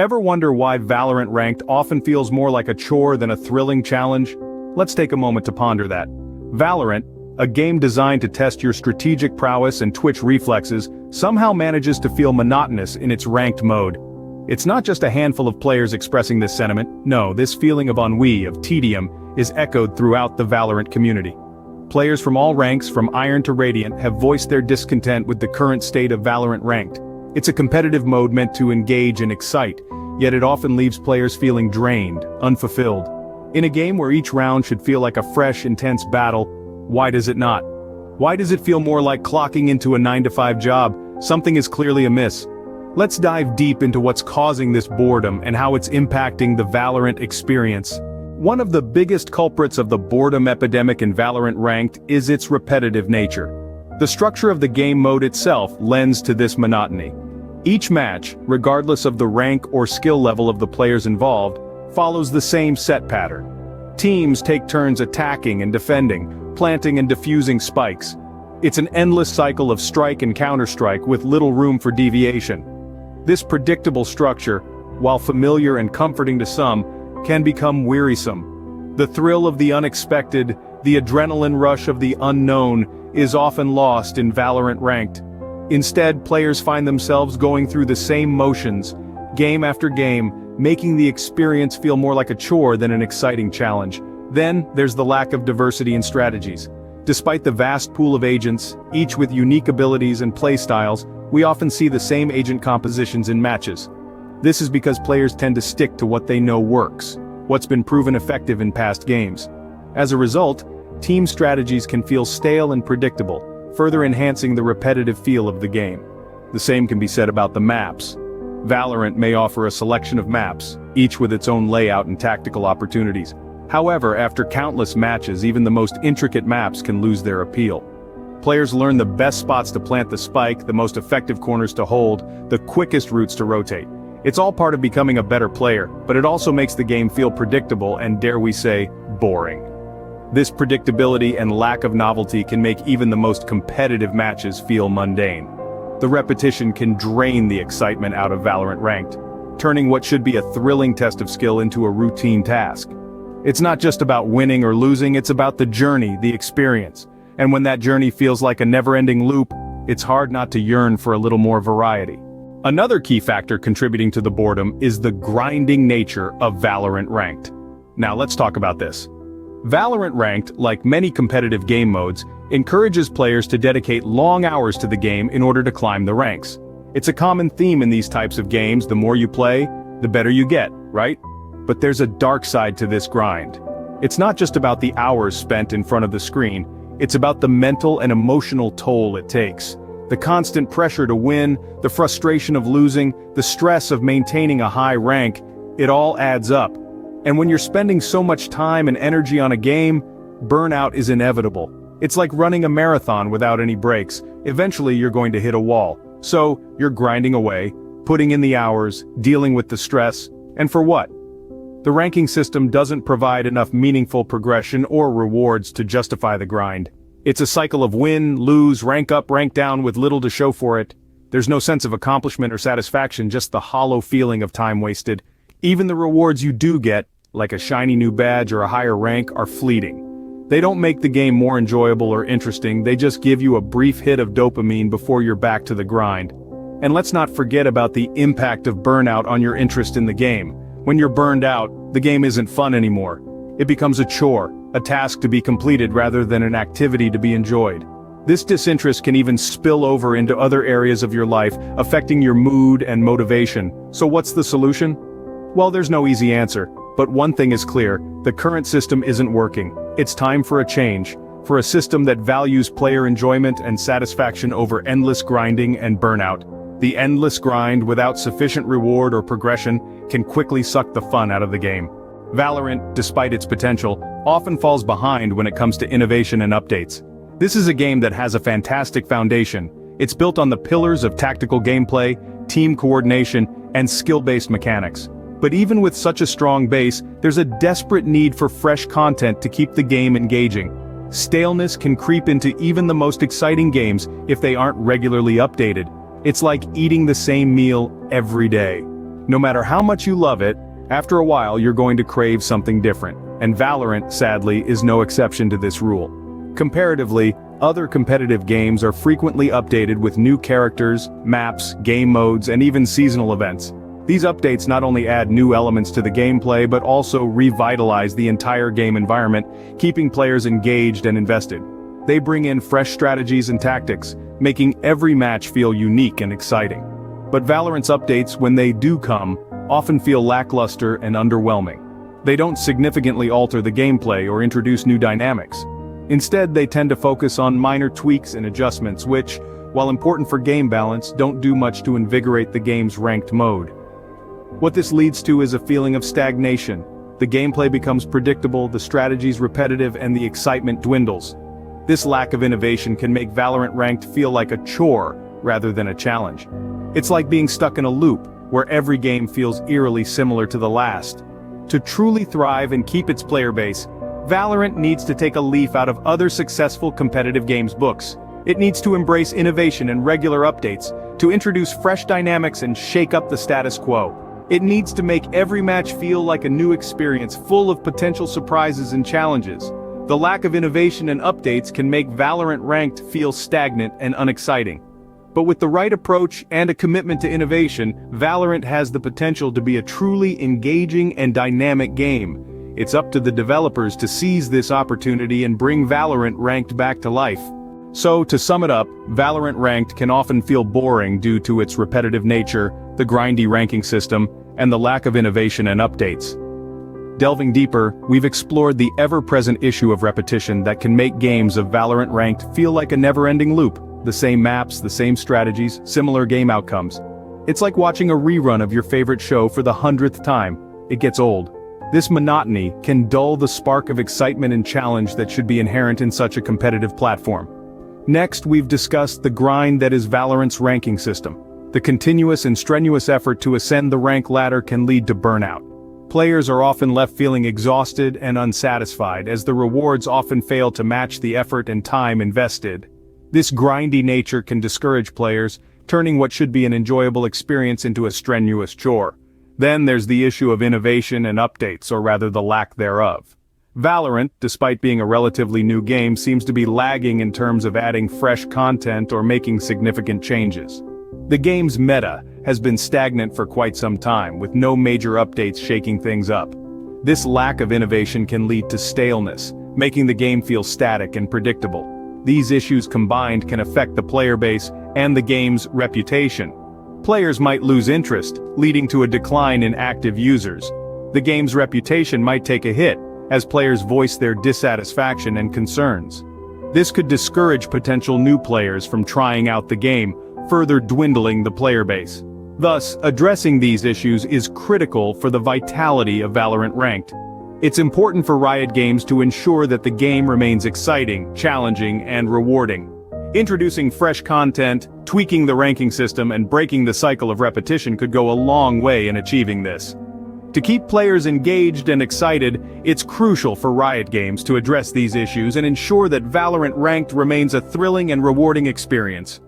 Ever wonder why Valorant Ranked often feels more like a chore than a thrilling challenge? Let's take a moment to ponder that. Valorant, a game designed to test your strategic prowess and twitch reflexes, somehow manages to feel monotonous in its ranked mode. It's not just a handful of players expressing this sentiment, no, this feeling of ennui, of tedium, is echoed throughout the Valorant community. Players from all ranks, from Iron to Radiant, have voiced their discontent with the current state of Valorant Ranked. It's a competitive mode meant to engage and excite, yet it often leaves players feeling drained, unfulfilled. In a game where each round should feel like a fresh, intense battle, why does it not? Why does it feel more like clocking into a 9-to-5 job? Something is clearly amiss. Let's dive deep into what's causing this boredom and how it's impacting the Valorant experience. One of the biggest culprits of the boredom epidemic in Valorant Ranked is its repetitive nature. The structure of the game mode itself lends to this monotony. Each match, regardless of the rank or skill level of the players involved, follows the same set pattern. Teams take turns attacking and defending, planting and defusing spikes. It's an endless cycle of strike and counter-strike with little room for deviation. This predictable structure, while familiar and comforting to some, can become wearisome. The thrill of the unexpected, the adrenaline rush of the unknown, is often lost in Valorant Ranked. Instead, players find themselves going through the same motions, game after game, making the experience feel more like a chore than an exciting challenge. Then, there's the lack of diversity in strategies. Despite the vast pool of agents, each with unique abilities and playstyles, we often see the same agent compositions in matches. This is because players tend to stick to what they know works, what's been proven effective in past games. As a result, team strategies can feel stale and predictable, further enhancing the repetitive feel of the game. The same can be said about the maps. Valorant may offer a selection of maps, each with its own layout and tactical opportunities. However, after countless matches, even the most intricate maps can lose their appeal. Players learn the best spots to plant the spike, the most effective corners to hold, the quickest routes to rotate. It's all part of becoming a better player, but it also makes the game feel predictable and, dare we say, boring. This predictability and lack of novelty can make even the most competitive matches feel mundane. The repetition can drain the excitement out of Valorant Ranked, turning what should be a thrilling test of skill into a routine task. It's not just about winning or losing, it's about the journey, the experience. And when that journey feels like a never-ending loop, it's hard not to yearn for a little more variety. Another key factor contributing to the boredom is the grinding nature of Valorant Ranked. Now let's talk about this. Valorant Ranked, like many competitive game modes, encourages players to dedicate long hours to the game in order to climb the ranks. It's a common theme in these types of games: the more you play, the better you get, right? But there's a dark side to this grind. It's not just about the hours spent in front of the screen, it's about the mental and emotional toll it takes. The constant pressure to win, the frustration of losing, the stress of maintaining a high rank, it all adds up. And when you're spending so much time and energy on a game, burnout is inevitable. It's like running a marathon without any breaks. Eventually you're going to hit a wall. So, you're grinding away, putting in the hours, dealing with the stress, and for what? The ranking system doesn't provide enough meaningful progression or rewards to justify the grind. It's a cycle of win, lose, rank up, rank down with little to show for it. There's no sense of accomplishment or satisfaction, just the hollow feeling of time wasted. Even the rewards you do get, like a shiny new badge or a higher rank, are fleeting. They don't make the game more enjoyable or interesting, they just give you a brief hit of dopamine before you're back to the grind. And let's not forget about the impact of burnout on your interest in the game. When you're burned out, the game isn't fun anymore. It becomes a chore, a task to be completed rather than an activity to be enjoyed. This disinterest can even spill over into other areas of your life, affecting your mood and motivation. So what's the solution? Well, there's no easy answer, but one thing is clear: the current system isn't working. It's time for a change, for a system that values player enjoyment and satisfaction over endless grinding and burnout. The endless grind without sufficient reward or progression can quickly suck the fun out of the game. Valorant, despite its potential, often falls behind when it comes to innovation and updates. This is a game that has a fantastic foundation. It's built on the pillars of tactical gameplay, team coordination, and skill-based mechanics. But even with such a strong base, there's a desperate need for fresh content to keep the game engaging. Staleness can creep into even the most exciting games if they aren't regularly updated. It's like eating the same meal every day. No matter how much you love it, after a while you're going to crave something different, and Valorant, sadly, is no exception to this rule. Comparatively, other competitive games are frequently updated with new characters, maps, game modes, and even seasonal events. These updates not only add new elements to the gameplay but also revitalize the entire game environment, keeping players engaged and invested. They bring in fresh strategies and tactics, making every match feel unique and exciting. But Valorant's updates, when they do come, often feel lackluster and underwhelming. They don't significantly alter the gameplay or introduce new dynamics. Instead, they tend to focus on minor tweaks and adjustments which, while important for game balance, don't do much to invigorate the game's ranked mode. What this leads to is a feeling of stagnation. The gameplay becomes predictable, the strategies repetitive, and the excitement dwindles. This lack of innovation can make Valorant Ranked feel like a chore rather than a challenge. It's like being stuck in a loop, where every game feels eerily similar to the last. To truly thrive and keep its player base, Valorant needs to take a leaf out of other successful competitive games books. It needs to embrace innovation and regular updates, to introduce fresh dynamics and shake up the status quo. It needs to make every match feel like a new experience full of potential surprises and challenges. The lack of innovation and updates can make Valorant Ranked feel stagnant and unexciting. But with the right approach and a commitment to innovation, Valorant has the potential to be a truly engaging and dynamic game. It's up to the developers to seize this opportunity and bring Valorant Ranked back to life. So, to sum it up, Valorant Ranked can often feel boring due to its repetitive nature, the grindy ranking system, and the lack of innovation and updates. Delving deeper, we've explored the ever-present issue of repetition that can make games of Valorant Ranked feel like a never-ending loop. The same maps, the same strategies, similar game outcomes. It's like watching a rerun of your favorite show for the 100th time. It gets old. This monotony can dull the spark of excitement and challenge that should be inherent in such a competitive platform. Next, we've discussed the grind that is Valorant's ranking system. The continuous and strenuous effort to ascend the rank ladder can lead to burnout. Players are often left feeling exhausted and unsatisfied as the rewards often fail to match the effort and time invested. This grindy nature can discourage players, turning what should be an enjoyable experience into a strenuous chore. Then there's the issue of innovation and updates, or rather the lack thereof. Valorant, despite being a relatively new game, seems to be lagging in terms of adding fresh content or making significant changes. The game's meta has been stagnant for quite some time, with no major updates shaking things up. This lack of innovation can lead to staleness, making the game feel static and predictable. These issues combined can affect the player base and the game's reputation. Players might lose interest, leading to a decline in active users. The game's reputation might take a hit, as players voice their dissatisfaction and concerns. This could discourage potential new players from trying out the game, further dwindling the player base. Thus, addressing these issues is critical for the vitality of Valorant Ranked. It's important for Riot Games to ensure that the game remains exciting, challenging, and rewarding. Introducing fresh content, tweaking the ranking system, and breaking the cycle of repetition could go a long way in achieving this. To keep players engaged and excited, it's crucial for Riot Games to address these issues and ensure that Valorant Ranked remains a thrilling and rewarding experience.